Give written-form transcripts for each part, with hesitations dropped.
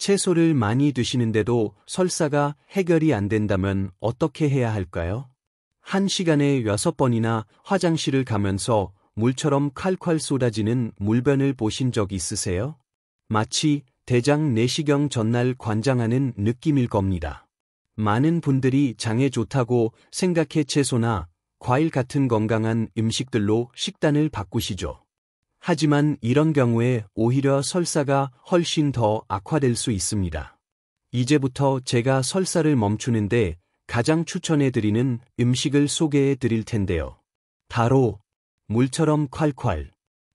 채소를 많이 드시는데도 설사가 해결이 안 된다면 어떻게 해야 할까요? 1시간에 6번이나 화장실을 가면서 물처럼 콸콸 쏟아지는 물변을 보신 적 있으세요? 마치 대장 내시경 전날 관장하는 느낌일 겁니다. 많은 분들이 장에 좋다고 생각해 채소나 과일 같은 건강한 음식들로 식단을 바꾸시죠. 하지만 이런 경우에 오히려 설사가 훨씬 더 악화될 수 있습니다. 이제부터 제가 설사를 멈추는데 가장 추천해드리는 음식을 소개해 드릴 텐데요. 바로 물처럼 콸콸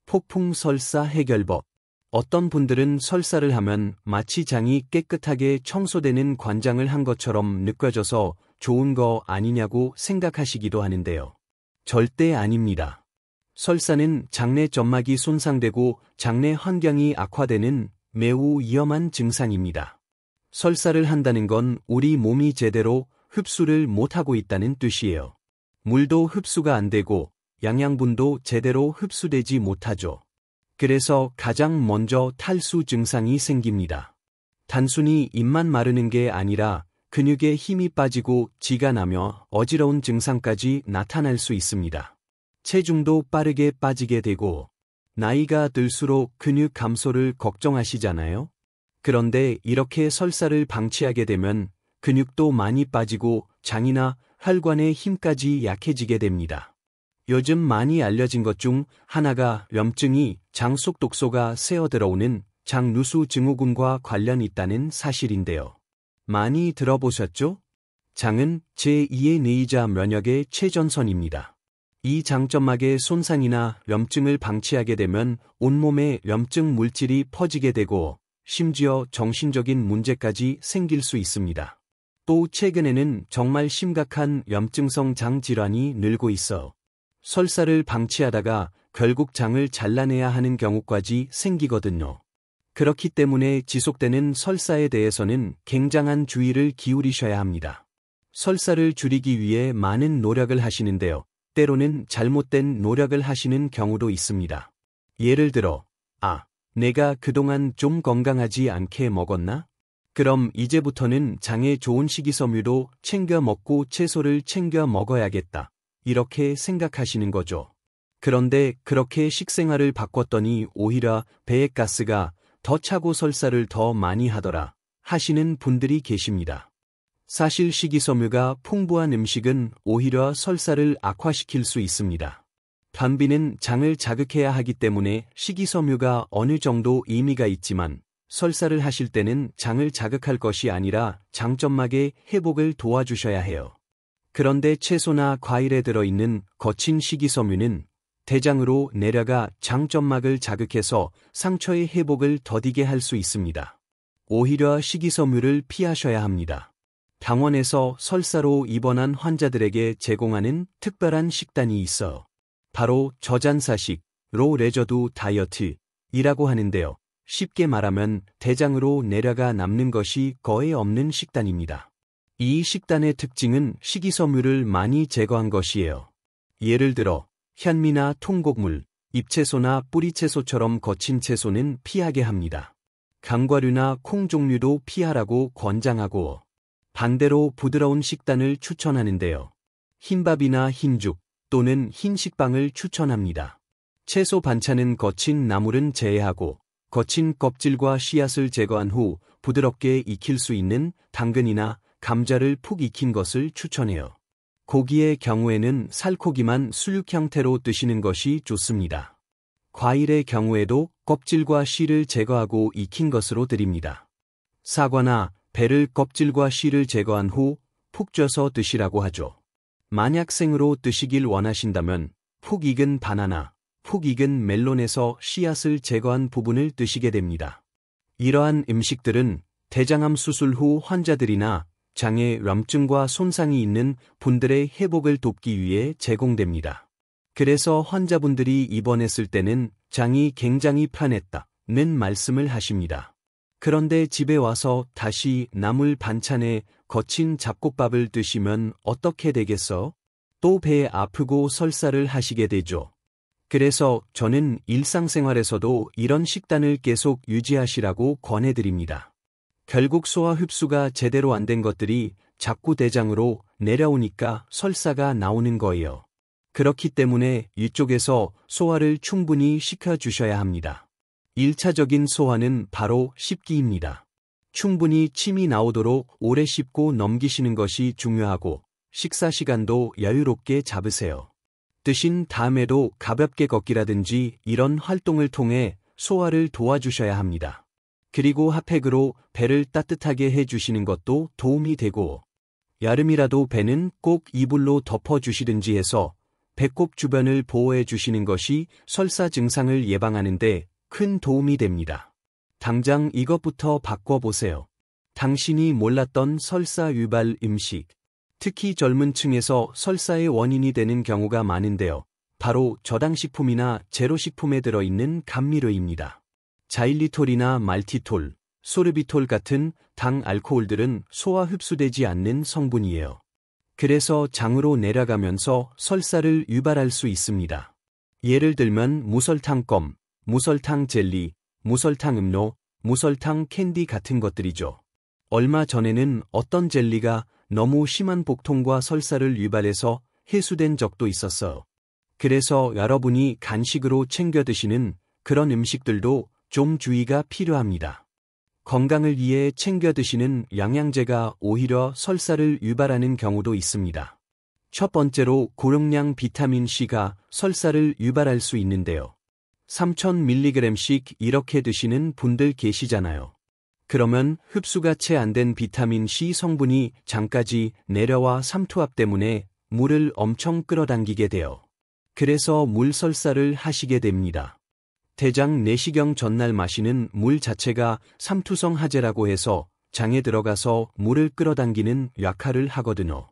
폭풍 설사 해결법. 어떤 분들은 설사를 하면 마치 장이 깨끗하게 청소되는 관장을 한 것처럼 느껴져서 좋은 거 아니냐고 생각하시기도 하는데요. 절대 아닙니다. 설사는 장내 점막이 손상되고 장내 환경이 악화되는 매우 위험한 증상입니다. 설사를 한다는 건 우리 몸이 제대로 흡수를 못하고 있다는 뜻이에요. 물도 흡수가 안 되고 영양분도 제대로 흡수되지 못하죠. 그래서 가장 먼저 탈수 증상이 생깁니다. 단순히 입만 마르는 게 아니라 근육에 힘이 빠지고 지가 나며 어지러운 증상까지 나타날 수 있습니다. 체중도 빠르게 빠지게 되고 나이가 들수록 근육 감소를 걱정하시잖아요. 그런데 이렇게 설사를 방치하게 되면 근육도 많이 빠지고 장이나 혈관의 힘까지 약해지게 됩니다. 요즘 많이 알려진 것 중 하나가 염증이 장 속 독소가 새어 들어오는 장누수 증후군과 관련 있다는 사실인데요. 많이 들어보셨죠? 장은 제2의 뇌이자 면역의 최전선입니다. 이 장점막의 손상이나 염증을 방치하게 되면 온몸에 염증 물질이 퍼지게 되고 심지어 정신적인 문제까지 생길 수 있습니다. 또 최근에는 정말 심각한 염증성 장 질환이 늘고 있어 설사를 방치하다가 결국 장을 잘라내야 하는 경우까지 생기거든요. 그렇기 때문에 지속되는 설사에 대해서는 굉장한 주의를 기울이셔야 합니다. 설사를 줄이기 위해 많은 노력을 하시는데요. 때로는 잘못된 노력을 하시는 경우도 있습니다. 예를 들어, 내가 그동안 좀 건강하지 않게 먹었나? 그럼 이제부터는 장에 좋은 식이섬유도 챙겨 먹고 채소를 챙겨 먹어야겠다. 이렇게 생각하시는 거죠. 그런데 그렇게 식생활을 바꿨더니 오히려 배에 가스가 더 차고 설사를 더 많이 하더라 하시는 분들이 계십니다. 사실 식이섬유가 풍부한 음식은 오히려 설사를 악화시킬 수 있습니다. 변비는 장을 자극해야 하기 때문에 식이섬유가 어느 정도 의미가 있지만 설사를 하실 때는 장을 자극할 것이 아니라 장점막의 회복을 도와주셔야 해요. 그런데 채소나 과일에 들어있는 거친 식이섬유는 대장으로 내려가 장점막을 자극해서 상처의 회복을 더디게 할 수 있습니다. 오히려 식이섬유를 피하셔야 합니다. 병원에서 설사로 입원한 환자들에게 제공하는 특별한 식단이 있어 바로 저잔사식, 로 레저두 다이어트이라고 하는데요. 쉽게 말하면 대장으로 내려가 남는 것이 거의 없는 식단입니다. 이 식단의 특징은 식이섬유를 많이 제거한 것이에요. 예를 들어 현미나 통곡물, 잎채소나 뿌리채소처럼 거친 채소는 피하게 합니다. 견과류나 콩 종류도 피하라고 권장하고 반대로 부드러운 식단을 추천하는데요. 흰밥이나 흰죽 또는 흰식빵을 추천합니다. 채소 반찬은 거친 나물은 제외하고 거친 껍질과 씨앗을 제거한 후 부드럽게 익힐 수 있는 당근이나 감자를 푹 익힌 것을 추천해요. 고기의 경우에는 살코기만 수육 형태로 드시는 것이 좋습니다. 과일의 경우에도 껍질과 씨를 제거하고 익힌 것으로 드립니다. 사과나 배를 껍질과 씨를 제거한 후 푹 쪄서 드시라고 하죠. 만약 생으로 드시길 원하신다면 푹 익은 바나나, 푹 익은 멜론에서 씨앗을 제거한 부분을 드시게 됩니다. 이러한 음식들은 대장암 수술 후 환자들이나 장에 염증과 손상이 있는 분들의 회복을 돕기 위해 제공됩니다. 그래서 환자분들이 입원했을 때는 장이 굉장히 편했다는 말씀을 하십니다. 그런데 집에 와서 다시 나물 반찬에 거친 잡곡밥을 드시면 어떻게 되겠어? 또 배 아프고 설사를 하시게 되죠. 그래서 저는 일상생활에서도 이런 식단을 계속 유지하시라고 권해드립니다. 결국 소화 흡수가 제대로 안 된 것들이 자꾸 대장으로 내려오니까 설사가 나오는 거예요. 그렇기 때문에 이쪽에서 소화를 충분히 시켜주셔야 합니다. 1차적인 소화는 바로 씹기입니다. 충분히 침이 나오도록 오래 씹고 넘기시는 것이 중요하고 식사 시간도 여유롭게 잡으세요. 드신 다음에도 가볍게 걷기라든지 이런 활동을 통해 소화를 도와주셔야 합니다. 그리고 핫팩으로 배를 따뜻하게 해주시는 것도 도움이 되고 여름이라도 배는 꼭 이불로 덮어주시든지 해서 배꼽 주변을 보호해 주시는 것이 설사 증상을 예방하는 데 큰 도움이 됩니다. 당장 이것부터 바꿔보세요. 당신이 몰랐던 설사 유발 음식. 특히 젊은 층에서 설사의 원인이 되는 경우가 많은데요. 바로 저당식품이나 제로식품에 들어있는 감미료입니다. 자일리톨이나 말티톨, 소르비톨 같은 당 알코올들은 소화 흡수되지 않는 성분이에요. 그래서 장으로 내려가면서 설사를 유발할 수 있습니다. 예를 들면 무설탕껌, 무설탕 젤리, 무설탕 음료, 무설탕 캔디 같은 것들이죠. 얼마 전에는 어떤 젤리가 너무 심한 복통과 설사를 유발해서 해수된 적도 있었어요. 그래서 여러분이 간식으로 챙겨 드시는 그런 음식들도 좀 주의가 필요합니다. 건강을 위해 챙겨 드시는 영양제가 오히려 설사를 유발하는 경우도 있습니다. 첫 번째로 고용량 비타민C가 설사를 유발할 수 있는데요. 3000mg씩 이렇게 드시는 분들 계시잖아요. 그러면 흡수가 채 안 된 비타민C 성분이 장까지 내려와 삼투압 때문에 물을 엄청 끌어당기게 돼요. 그래서 물설사를 하시게 됩니다. 대장 내시경 전날 마시는 물 자체가 삼투성 하제라고 해서 장에 들어가서 물을 끌어당기는 역할을 하거든요.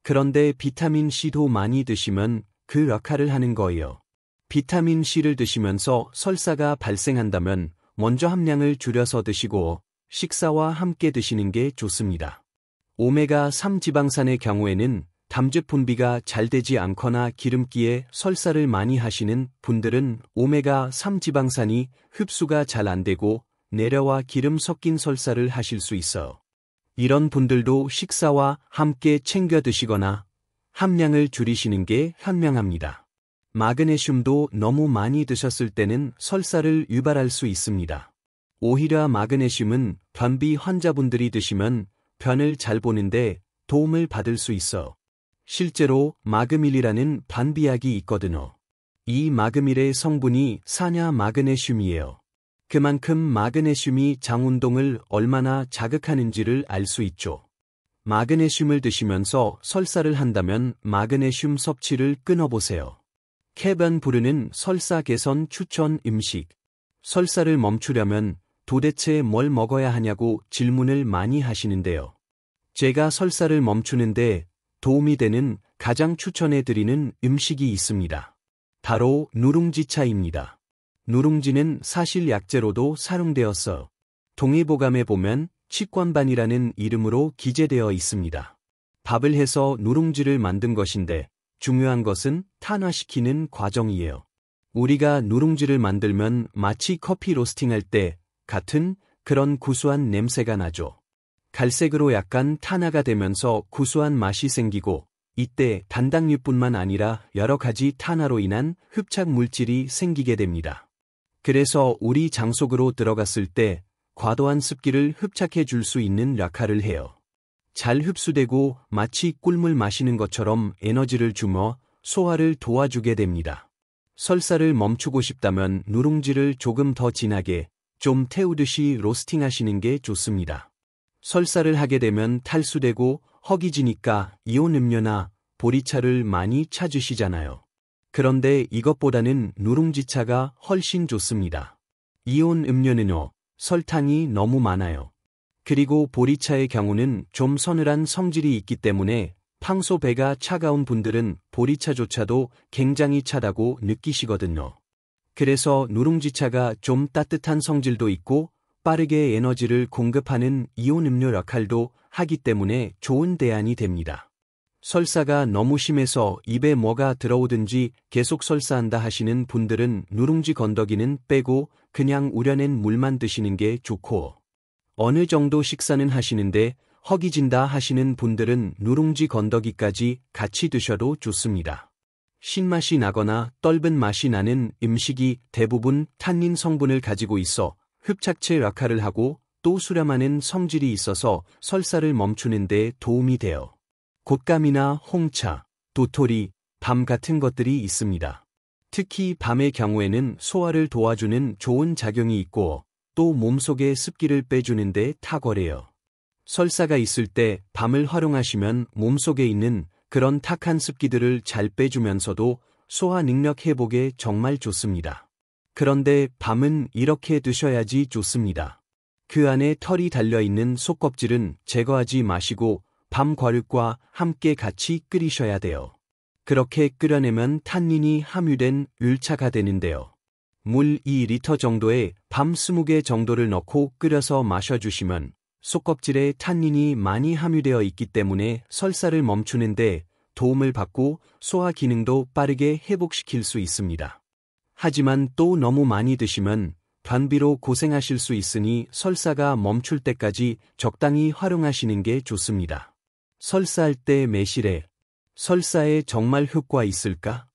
그런데 비타민C도 많이 드시면 그 역할을 하는 거예요. 비타민C를 드시면서 설사가 발생한다면 먼저 함량을 줄여서 드시고 식사와 함께 드시는 게 좋습니다. 오메가3 지방산의 경우에는 담즙 분비가 잘 되지 않거나 기름기에 설사를 많이 하시는 분들은 오메가3 지방산이 흡수가 잘 안 되고 내려와 기름 섞인 설사를 하실 수 있어요. 이런 분들도 식사와 함께 챙겨 드시거나 함량을 줄이시는 게 현명합니다. 마그네슘도 너무 많이 드셨을 때는 설사를 유발할 수 있습니다. 오히려 마그네슘은 변비 환자분들이 드시면 변을 잘 보는데 도움을 받을 수 있어. 실제로 마그밀이라는 반비약이 있거든요. 이 마그밀의 성분이 산야 마그네슘이에요. 그만큼 마그네슘이 장 운동을 얼마나 자극하는지를 알 수 있죠. 마그네슘을 드시면서 설사를 한다면 마그네슘 섭취를 끊어보세요. 케반 부르는 설사 개선 추천 음식. 설사를 멈추려면 도대체 뭘 먹어야 하냐고 질문을 많이 하시는데요. 제가 설사를 멈추는데 도움이 되는 가장 추천해드리는 음식이 있습니다. 바로 누룽지차입니다. 누룽지는 사실 약재로도 사용되었어요. 동의보감에 보면 치권반이라는 이름으로 기재되어 있습니다. 밥을 해서 누룽지를 만든 것인데 중요한 것은 탄화시키는 과정이에요. 우리가 누룽지를 만들면 마치 커피 로스팅할 때 같은 그런 구수한 냄새가 나죠. 갈색으로 약간 탄화가 되면서 구수한 맛이 생기고 이때 단당류뿐만 아니라 여러 가지 탄화로 인한 흡착 물질이 생기게 됩니다. 그래서 우리 장 속으로 들어갔을 때 과도한 습기를 흡착해 줄 수 있는 역할을 해요. 잘 흡수되고 마치 꿀물 마시는 것처럼 에너지를 주며 소화를 도와주게 됩니다. 설사를 멈추고 싶다면 누룽지를 조금 더 진하게 좀 태우듯이 로스팅하시는 게 좋습니다. 설사를 하게 되면 탈수되고 허기지니까 이온 음료나 보리차를 많이 찾으시잖아요. 그런데 이것보다는 누룽지차가 훨씬 좋습니다. 이온 음료는요, 설탕이 너무 많아요. 그리고 보리차의 경우는 좀 서늘한 성질이 있기 때문에 평소 배가 차가운 분들은 보리차조차도 굉장히 차다고 느끼시거든요. 그래서 누룽지차가 좀 따뜻한 성질도 있고 빠르게 에너지를 공급하는 이온 음료 역할도 하기 때문에 좋은 대안이 됩니다. 설사가 너무 심해서 입에 뭐가 들어오든지 계속 설사한다 하시는 분들은 누룽지 건더기는 빼고 그냥 우려낸 물만 드시는 게 좋고 어느 정도 식사는 하시는데 허기진다 하시는 분들은 누룽지 건더기까지 같이 드셔도 좋습니다. 신맛이 나거나 떫은 맛이 나는 음식이 대부분 탄닌 성분을 가지고 있어 흡착체 역할을 하고 또 수렴하는 성질이 있어서 설사를 멈추는 데 도움이 돼요. 곶감이나 홍차, 도토리, 밤 같은 것들이 있습니다. 특히 밤의 경우에는 소화를 도와주는 좋은 작용이 있고 또 몸속의 습기를 빼주는 데 탁월해요. 설사가 있을 때 밤을 활용하시면 몸속에 있는 그런 탁한 습기들을 잘 빼주면서도 소화 능력 회복에 정말 좋습니다. 그런데 밤은 이렇게 드셔야지 좋습니다. 그 안에 털이 달려있는 속껍질은 제거하지 마시고 밤 과육과 함께 같이 끓이셔야 돼요. 그렇게 끓여내면 탄닌이 함유된 율차가 되는데요. 물 2리터 정도에 밤 20개 정도를 넣고 끓여서 마셔주시면 속껍질에 탄닌이 많이 함유되어 있기 때문에 설사를 멈추는데 도움을 받고 소화 기능도 빠르게 회복시킬 수 있습니다. 하지만 또 너무 많이 드시면 변비로 고생하실 수 있으니 설사가 멈출 때까지 적당히 활용하시는 게 좋습니다. 설사할 때 매실액. 설사에 정말 효과 있을까?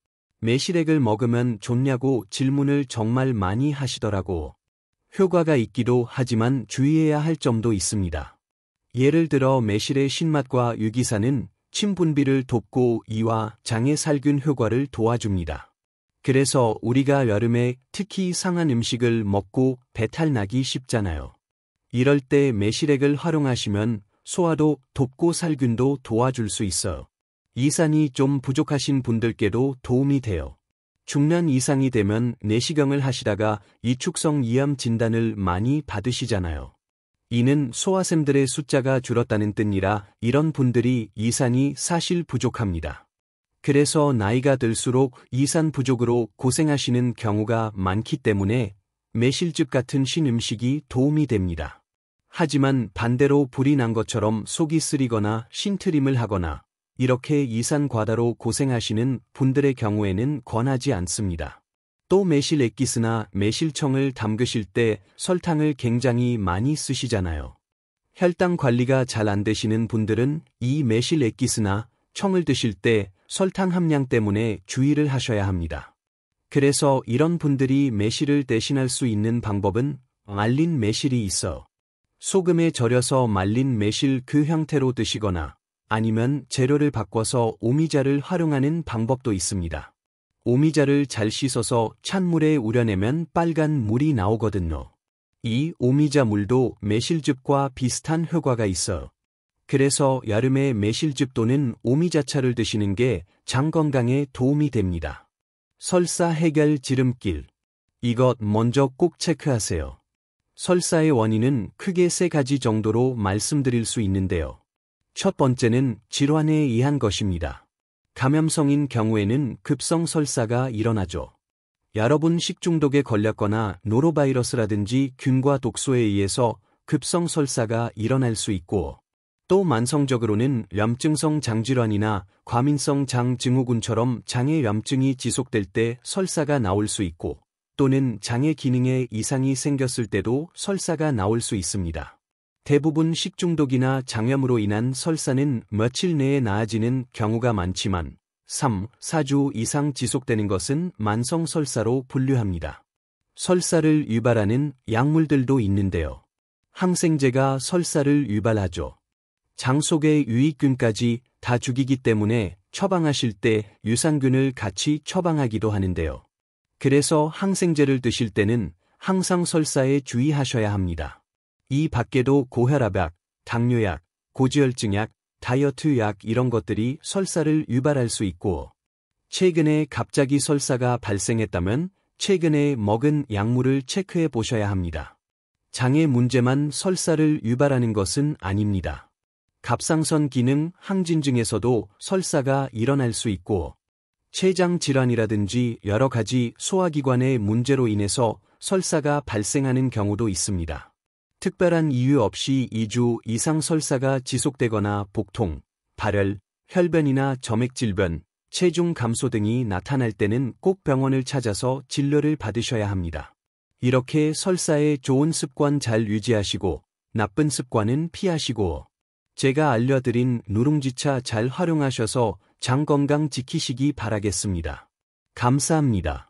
매실액을 먹으면 좋냐고 질문을 정말 많이 하시더라고. 효과가 있기도 하지만 주의해야 할 점도 있습니다. 예를 들어 매실의 신맛과 유기산은 침 분비를 돕고 이와 장의 살균 효과를 도와줍니다. 그래서 우리가 여름에 특히 상한 음식을 먹고 배탈 나기 쉽잖아요. 이럴 때 매실액을 활용하시면 소화도 돕고 살균도 도와줄 수 있어요. 이산이 좀 부족하신 분들께도 도움이 돼요. 중년 이상이 되면 내시경을 하시다가 이축성 이암 진단을 많이 받으시잖아요. 이는 소화샘들의 숫자가 줄었다는 뜻이라 이런 분들이 이산이 사실 부족합니다. 그래서 나이가 들수록 이산 부족으로 고생하시는 경우가 많기 때문에 매실즙 같은 신음식이 도움이 됩니다. 하지만 반대로 불이 난 것처럼 속이 쓰리거나 신트림을 하거나 이렇게 이산 과다로 고생하시는 분들의 경우에는 권하지 않습니다. 또 매실 액기스나 매실청을 담그실 때 설탕을 굉장히 많이 쓰시잖아요. 혈당 관리가 잘 안 되시는 분들은 이 매실 액기스나 청을 드실 때 설탕 함량 때문에 주의를 하셔야 합니다. 그래서 이런 분들이 매실을 대신할 수 있는 방법은 말린 매실이 있어. 소금에 절여서 말린 매실 그 형태로 드시거나 아니면 재료를 바꿔서 오미자를 활용하는 방법도 있습니다. 오미자를 잘 씻어서 찬물에 우려내면 빨간 물이 나오거든요. 이 오미자 물도 매실즙과 비슷한 효과가 있어요. 그래서 여름에 매실즙 또는 오미자차를 드시는 게 장 건강에 도움이 됩니다. 설사 해결 지름길. 이것 먼저 꼭 체크하세요. 설사의 원인은 크게 3가지 정도로 말씀드릴 수 있는데요. 첫 번째는 질환에 의한 것입니다. 감염성인 경우에는 급성 설사가 일어나죠. 여러분 식중독에 걸렸거나 노로바이러스라든지 균과 독소에 의해서 급성 설사가 일어날 수 있고 또 만성적으로는 염증성 장질환이나 과민성 장증후군처럼 장의 염증이 지속될 때 설사가 나올 수 있고 또는 장의 기능에 이상이 생겼을 때도 설사가 나올 수 있습니다. 대부분 식중독이나 장염으로 인한 설사는 며칠 내에 나아지는 경우가 많지만 3, 4주 이상 지속되는 것은 만성 설사로 분류합니다. 설사를 유발하는 약물들도 있는데요. 항생제가 설사를 유발하죠. 장 속의 유익균까지 다 죽이기 때문에 처방하실 때 유산균을 같이 처방하기도 하는데요. 그래서 항생제를 드실 때는 항상 설사에 주의하셔야 합니다. 이 밖에도 고혈압약, 당뇨약, 고지혈증약, 다이어트약 이런 것들이 설사를 유발할 수 있고 최근에 갑자기 설사가 발생했다면 최근에 먹은 약물을 체크해 보셔야 합니다. 장의 문제만 설사를 유발하는 것은 아닙니다. 갑상선 기능 항진증에서도 설사가 일어날 수 있고 췌장 질환이라든지 여러 가지 소화기관의 문제로 인해서 설사가 발생하는 경우도 있습니다. 특별한 이유 없이 2주 이상 설사가 지속되거나 복통, 발열, 혈변이나 점액질변, 체중 감소 등이 나타날 때는 꼭 병원을 찾아서 진료를 받으셔야 합니다. 이렇게 설사에 좋은 습관 잘 유지하시고 나쁜 습관은 피하시고, 제가 알려드린 누룽지차 잘 활용하셔서 장 건강 지키시기 바라겠습니다. 감사합니다.